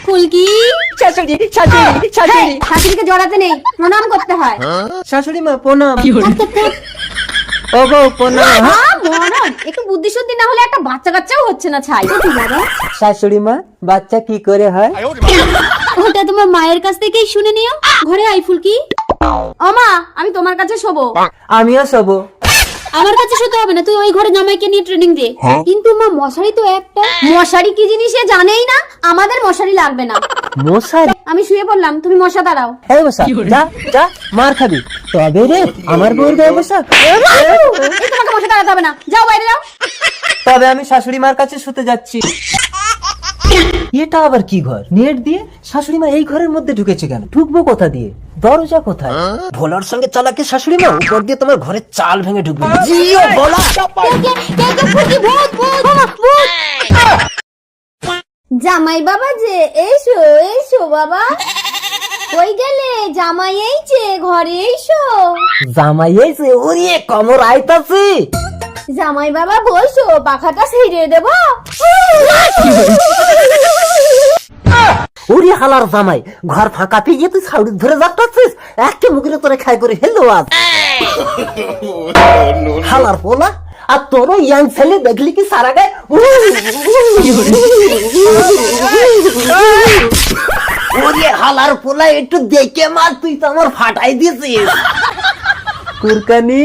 ফুলকি শাশুড়ি শাশুড়ি শাশুড়ি শাশুড়িকে জড়াতে নেই, প্রণাম করতে হয়। শাশুড়ি মা প্রণাম। ও গো প্রণাম। মরণ, একটু বুদ্ধি শুদ্ধি না হলে একটা বাচ্চা কাচ্চাও হচ্ছে না ছাই। শাশুড়ি মা বাচ্চা কি করে হয়? ওটা তোমার মায়ের কাছ থেকেই শুনে নিও। ঘরে আই ফুলকি। ও মা, আমি তোমার কাছে শোবো। আমিও শোবো। আমার কাছে শুতে হবে না, তুই ওই ঘরে জামাইকে নিয়ে ট্রেনিং দে। কিন্তু মা মশারি তো একটা। মশারি কি জিনিস সে জানেই না, আমাদের মশারি লাগবে না। মশারি? আমি শুয়ে পড়লাম, তুমি মশা দাঁড়াও। এই বসা, যা যা মার খাবি। তবে রে আমার বউর গায়ে বসা। এই তোমাকে মশা দাঁড়াতে হবে না, যাও বাইরে যাও। তবে আমি শাশুড়ি মার কাছে শুতে যাচ্ছি। এটা আবার কি ঘর? নেট দিয়ে? শাশুড়ি মা এই ঘরের মধ্যে ঢুকেছে কেন? ঢুকবো কোথা দিয়ে? দরজা কোথায়? ভোলার সঙ্গে চালাকে শাশুড়ি মা উপর দিয়ে তোমার ঘরের চাল ভেঙে ঢুকবে। জিও ভোলা। ফুলকি ভূত ভূত ভূত। জামাই বাবা যে, এসো এসো বাবা। কই গেলে? জামাই এইছে, ঘরে এসো। জামাই এসে ওরে কমর আইতাছে। জামাই বাবা বসো, পাখাটা ছেড়ে দেব। ওরে হালার জামাই, ঘর ফাঁকা পেয়ে তুই ছাউড়ি ধরে যাচ্ছিস। একটা মুখে তোরে খাই করে হেলো আজ। হালার পোলা, আর তোরও ইয়াং ছেলে দেখলি কি সারা গায়ে ওরে হালার পোলা, একটু দেখে মার, তুই তো আমার ফাটাই দিয়েছিস। কুরকানি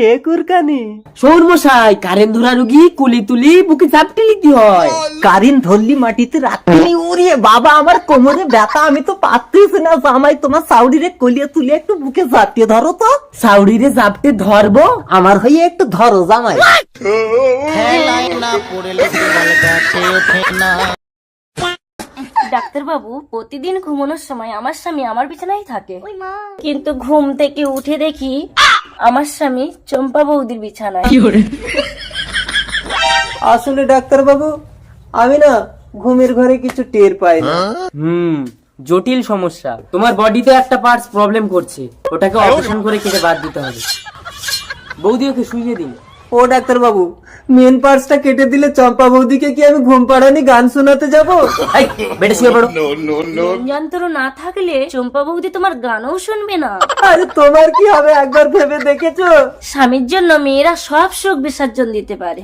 এ কুরকানি। শোন মশাই, কারেন্ট ধরা রুগী কুলি তুলি বুকে চাপটে নিতে হয়। কারেন্ট ধরলি মাটিতে রাখলি। ওরে বাবা, আমার কোমরে ব্যথা, আমি তো পারতেছি না। জামাই তোমার সাউডিরে কলিয়ে তুলে একটু বুকে চাপটে ধরো তো। সাউডিরে চাপটে ধরবো, আমার হয়ে একটু ধরো জামাই। ডাক্তার বাবু, প্রতিদিন ঘুমানোর সময় আমার স্বামী আমার বিছানায় থাকে, কিন্তু ঘুম থেকে উঠে দেখি আমার স্বামী চম্পা বৌদির বিছানায়। আসলে ডাক্তার বাবু, আমি না ঘুমের ঘরে কিছু টের পাই না। জটিল সমস্যা। তোমার বডিতে একটা পার্টস প্রবলেম করছে, ওটাকে অপারেশন করে কেটে বাদ দিতে হবে। বৌদি ওকে শুইয়ে দিন। ও ডাক্তার বাবু, মেন পার্টসটা কেটে দিলে চম্পা বৌদিকে কি আমি ঘুম পাড়ানি গান শোনাতে যাবো? বেডে শুয়ে পড়ো। যন্ত্র না থাকলে চম্পা বৌদি তোমার গানও শুনবে না। আরে তোমার কি হবে একবার ভেবে দেখেছো? স্বামীর জন্য মেয়েরা সব সুখ বিসর্জন দিতে পারে।